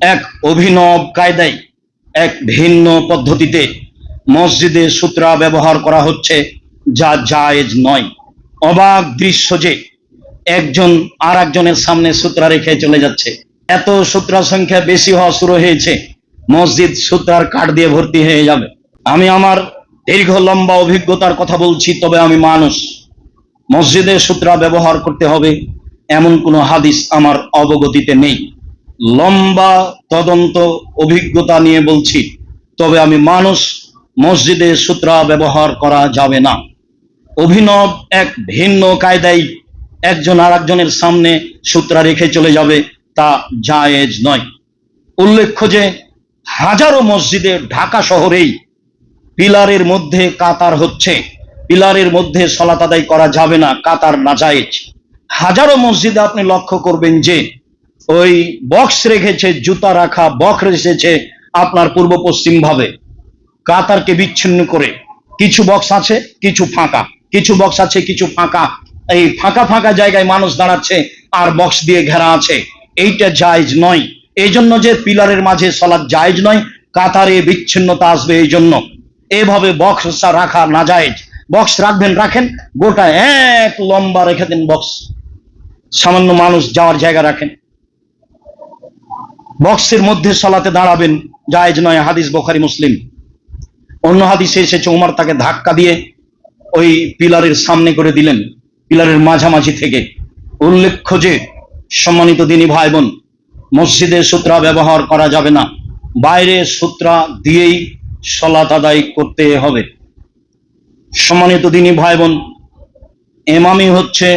এক অভিনব কায়দায়, এক ভিন্ন পদ্ধতিতে মসজিদে সূত্রা ব্যবহার করা হচ্ছে, যা জায়েজ নয়। অবাক দৃশ্য যে একজন আর একজনের সামনে সূত্রা রেখে চলে যাচ্ছে। এত সূত্রা সংখ্যা বেশি হওয়া শুরু হয়েছে, মসজিদ সূত্রার কাঠ দিয়ে ভর্তি হয়ে যাবে। আমি আমার দীর্ঘ লম্বা অভিজ্ঞতার কথা বলছি, তবে আমি মানুষ। মসজিদে সূত্রা ব্যবহার করতে হবে এমন কোনো হাদিস আমার অবগতিতে নেই। লম্বা তদন্ত অভিজ্ঞতা নিয়ে বলছি, তবে আমি মানুষ। মসজিদে সূত্রা ব্যবহার করা যাবে না। অভিনব এক ভিন্ন কায়দায় একজন আর একজনের সামনে সূত্রা রেখে চলে যাবে, তা জায়েজ নয়। উল্লেখ্য যে হাজারো মসজিদে ঢাকা শহরেই পিলারের মধ্যে কাতার হচ্ছে। পিলারের মধ্যে সালাত আদায় করা যাবে না, কাতার নাজায়েজ। হাজারো মসজিদে আপনি লক্ষ্য করবেন যে ওই বক্স রেখেছে, জুতা রাখা বক্স রেখেছে আপনার পূর্ব পশ্চিম ভাবে, কাতারকে বিচ্ছিন্ন করে। কিছু বক্স আছে, কিছু ফাঁকা, কিছু বক্স আছে, কিছু ফাঁকা। এই ফাঁকা ফাঁকা জায়গায় মানুষ দাঁড়াচ্ছে আর বক্স দিয়ে ঘেরা আছে। এইটা জায়েজ নয়। এই জন্য যে পিলারের মাঝে সালাত জায়েজ নয়, কাতারে বিচ্ছিন্নতা আসবে। এই জন্য এভাবে বক্স রাখা না জায়েজ। বক্স রাখবেন, রাখেন, গোটা এক লম্বা রেখে দিন বক্স, সামান্য মানুষ যাওয়ার জায়গা রাখেন। বক্সের মধ্যে সালাতে দাঁড়াবেন, জায়েজ নয়। হাদিস বুখারী মুসলিম। অন্য হাদিসে এসেছে ওমর তাকে ধাক্কা দিয়ে ওই পিলারের সামনে করে দিলেন, পিলারের মাঝামাঝি থেকে। উল্লেখ্য যে সম্মানিত দ্বীনী ভাই বোন, মসজিদে সূত্রা ব্যবহার করা যাবে না, বাইরে সূত্রা দিয়েই সালাত আদায় করতে হবে। সম্মানিত দ্বীনী ভাই বোন, ইমামি হচ্ছে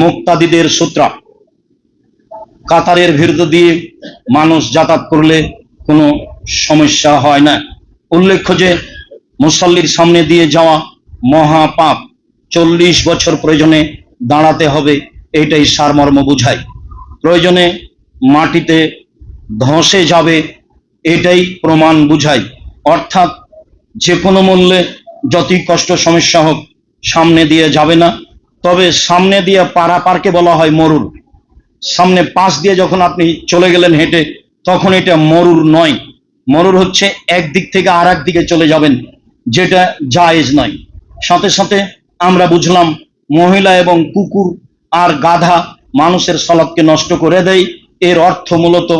মুক্তাদিদের সূত্রা। কাতারের ভিতর দিয়ে মানুষ যাতায়াত করলে কোনো সমস্যা হয় না। উল্লেখ্য যে মুসল্লির সামনে দিয়ে যাওয়া মহাপাপ। 40 বছর প্রয়োজনে দাঁড়াতে হবে, এইটাই সারমর্ম বুঝায়। প্রয়োজনে মাটিতে ধসে যাবে, এটাই প্রমাণ বুঝায়। অর্থাৎ যে কোনো মূল্যে যতই কষ্ট সমস্যা হোক সামনে দিয়ে যাবে না। তবে সামনে দিয়ে পারাপারকে বলা হয় মরুর। সামনে পাশ দিয়ে যখন আপনি চলে গেলেন হেঁটে, তখন এটা মরুর নয়। মরুর হচ্ছে একদিক থেকে আর এক দিকে চলে যাবেন, যেটা জায়েজ নয়। সাথে সাথে আমরা বুঝলাম মহিলা এবং কুকুর আর গাধা মানুষের সালাতকে নষ্ট করে দেয়। এর অর্থ মূলত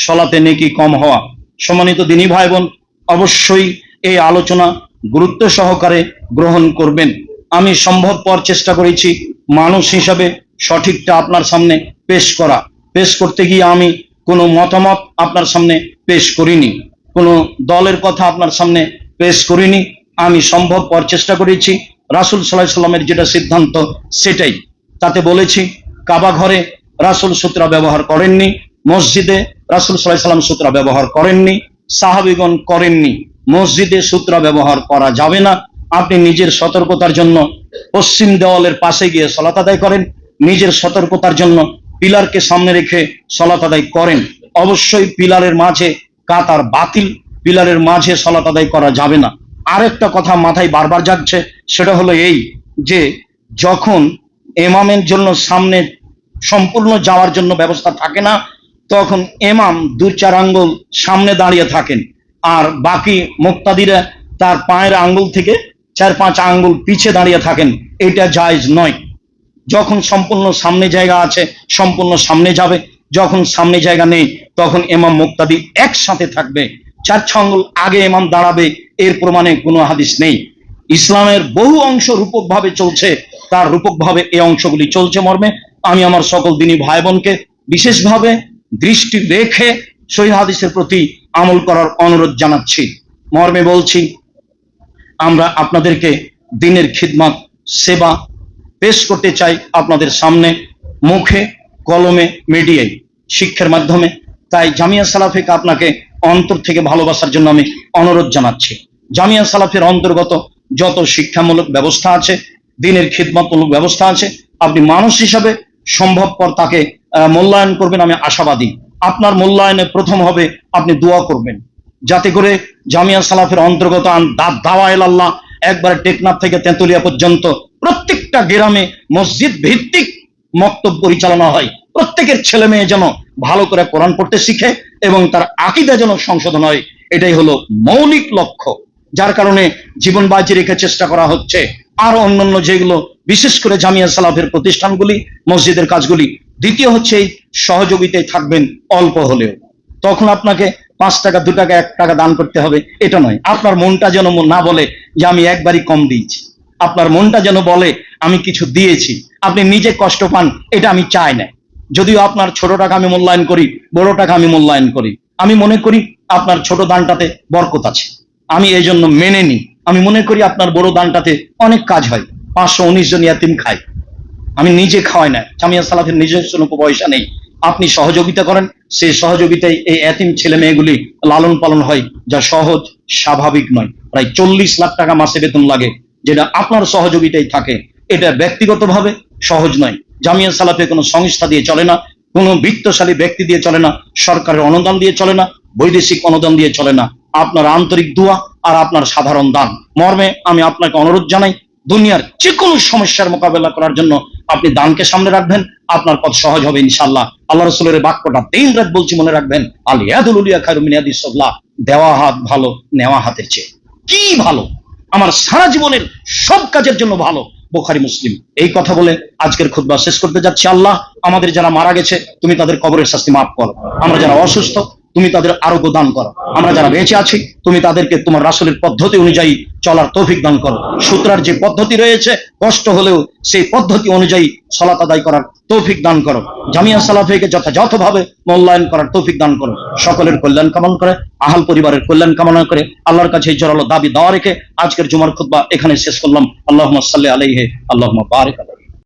সালাতে নেকি কম হওয়া। সম্মানিত দ্বীনী ভাই বোন, অবশ্যই এই আলোচনা গুরুত্ব সহকারে গ্রহণ করবেন। আমি সম্ভবপর চেষ্টা করেছি মানুষ হিসাবে সঠিকটা আপনার সামনে পেশ করতে গিয়ে আমি কোনো মতামত আপনার সামনে পেশ করিনি, কোনো দলের কথা আপনার সামনে পেশ করিনি। আমি সম্ভবপর চেষ্টা করেছি রাসূল সাল্লাল্লাহু আলাইহি সাল্লামের যেটা সিদ্ধান্ত সেটাই। তাতে বলেছি কাবা ঘরে রাসূল সূত্রা ব্যবহার করেননি, মসজিদে রাসূল সাল্লাল্লাহু আলাইহি সাল্লাম সূত্রা ব্যবহার করেননি, সাহাবীগণ করেননি। মসজিদে সূত্রা ব্যবহার করা যাবে না। আপনি নিজের সতর্কতার জন্য পশ্চিম দেওয়ালের পাশে গিয়ে সালাত আদায় করেন, নিজের সতর্কতার জন্য পিলারকে সামনে রেখে সালাত আদায় করেন। অবশ্যই পিলারের মাঝে কাতার বাতিল, পিলারের মাঝে সালাত আদায় করা যাবে না। আরেকটা কথা মাথায় বারবার যাচ্ছে, সেটা হলো এই যে যখন ইমামের জন্য সামনে সম্পূর্ণ যাওয়ার জন্য ব্যবস্থা থাকে না, তখন ইমাম 2-4 আঙ্গুল সামনে দাঁড়িয়ে থাকেন, আর বাকি মুক্তাদিরা তার পায়ের আঙ্গুল থেকে 4-5 আঙ্গুল পিছে দাঁড়িয়ে থাকেন। এটা জায়েজ নয়। যখন সম্পূর্ণ সামনে জায়গা আছে, সম্পূর্ণ সামনে যাবে। যখন সামনে জায়গা নেই, তখন ইমাম মুক্তাদি একসাথে থাকবে। 4 আঙ্গুল আগে ইমাম দাঁড়াবে, এর প্রমাণে কোনো হাদিস নেই। ইসলামের বহু অংশ রূপকভাবে চলছে, তার রূপকভাবে এই অংশগুলি চলছে মর্মে আমি আমার সকল দ্বীনী ভাই বোনকে বিশেষভাবে দৃষ্টি রেখে সহিহ হাদিসের প্রতি আমল করার অনুরোধ জানাচ্ছি। মর্মে বলছি, আমরা আপনাদেরকে দ্বীনের খিদমত সেবা পেশ করতে চাই আপনাদের সামনে, মুখে কলমে মিডিয়ায় শিক্ষার মাধ্যমে। তাই জামিয়া সালাফিকে আপনাকে অন্তর থেকে ভালোবাসার জন্য আমি অনুরোধ জানাচ্ছি। জামিয়া সালাফের অন্তর্গত যত শিক্ষামূলক ব্যবস্থা আছে, দ্বীনের খিদমতমূলক ব্যবস্থা আছে, আপনি মানুষ হিসাবে সম্ভবপর তাকে মূল্যায়ন করবেন। আমি আশাবাদী আপনার মূল্যায়নে প্রথম হবে আপনি দোয়া করবেন, যাতে করে জামিয়া সালাফের অন্তর্গত দাওয়া ইলাল্লাহ একবারে টেকনাফ থেকে তেঁতুলিয়া পর্যন্ত প্রত্যেকটা গ্রামে মসজিদ ভিত্তিক মক্তব পরিচালনা হয়। প্রত্যেকের ছেলে মেয়ে যেন ভালো করে কোরআন পড়তে শিখে এবং তার আকীদা যেন সংশোধন হয়, এটাই হলো মৌলিক লক্ষ্য, যার কারণে জীবন বাজি রেখে চেষ্টা করা হচ্ছে। আর অন্যান্য যেগুলো বিশেষ করে জামিয়া সালাফের প্রতিষ্ঠানগুলি, মসজিদের কাজগুলি, দ্বিতীয় হচ্ছে এই সহযোগিতায় থাকবেন অল্প হলেও। তখন আপনাকে 5 টাকা 2 টাকা 1 টাকা দান করতে হবে এটা নয়। আপনার মনটা যেন না বলে যে আমি একবারই কম দিয়েছি, আপনার মনটা যেন বলে আমি কিছু দিয়েছি। আপনি নিজে কষ্ট পান এটা আমি চাই না, যদিও আপনার ছোট টাকা আমি মূল্যায়ন করি, বড় টাকা আমি মূল্যায়ন করি। আমি মনে করি আপনার ছোট দানটাতে বরকত আছে, আমি এই জন্য মেনে নিই। আমি মনে করি আপনার বড় দানটাতে অনেক কাজ হয়। 519 জন ইয়াতিম খায়, আমি নিজে খাওয়াই না, জামিয়া সালাফের নিজস্ব কোনো পয়সা নেই। আপনি সহযোগিতা করেন, সেই সহযোগিতায় এই এতিম ছেলে মেয়েগুলি লালন পালন হয়, যা সহজ স্বাভাবিক নয়। প্রায় 40 লাখ টাকা মাসে বেতন লাগে, যেটা আপনার সহযোগিতায় থাকে। এটা ব্যক্তিগতভাবে সহজ নয়। জামিয়া সালাফে কোনো সংস্থা দিয়ে চলে না, কোনো বিত্তশালী ব্যক্তি দিয়ে চলে না, সরকারের অনুদান দিয়ে চলে না, বৈদেশিক অনুদান দিয়ে চলে না। আপনার আন্তরিক দোয়া আর আপনার সাধারণ দান মর্মে আমি আপনাকে অনুরোধ জানাই, দুনিয়ার যে কোনো সমস্যার মোকাবেলা করার জন্য আপনি দানকে সামনে রাখবেন, আপনার পথ সহজ হবে ইনশাআল্লাহ। আল্লাহ রাসূলের বাক্যটা দিন রাত বলছি, মনে রাখবেন, আল ইয়াদুল উলিয়া খায়রুম মিন ইয়াদিস সুফলা। দেওয়া হাত ভালো নেওয়া হাতের চেয়ে। কি ভালো? আমার সারা জীবনের সব কাজের জন্য ভালো। বুখারী মুসলিম। এই কথা বলে আজকের খুতবা শেষ করতে যাচ্ছি। আল্লাহ আমাদের যারা মারা গেছে তুমি তাদের কবরের শাস্তি মাফ করো, আমরা যারা অসুস্থ তুমি তাদের আরোগ্য দান করো, আমরা যারা বেঁচে আছি তুমি তাদেরকে তোমার রাসূলের পদ্ধতি অনুযায়ী চলার তৌফিক দান করো। সূত্রার যে পদ্ধতি রয়েছে কষ্ট হলেও সেই পদ্ধতি অনুযায়ী সালাত আদায় করার তৌফিক দান করো। জামিয়া সালাফিকে যথাযথভাবে মূল্যায়ন করার তৌফিক দান করো। সকলের কল্যাণ কামনা করে, আহাল পরিবারের কল্যাণ কামনা করে আল্লাহর কাছে এই জোরালো দাবি দেওয়া রেখে আজকের জুমার খুতবা এখানে শেষ করলাম। আল্লাহুম্মা সাল্লি আলাইহি, আল্লাহুম্মা বারিক আলাইহি।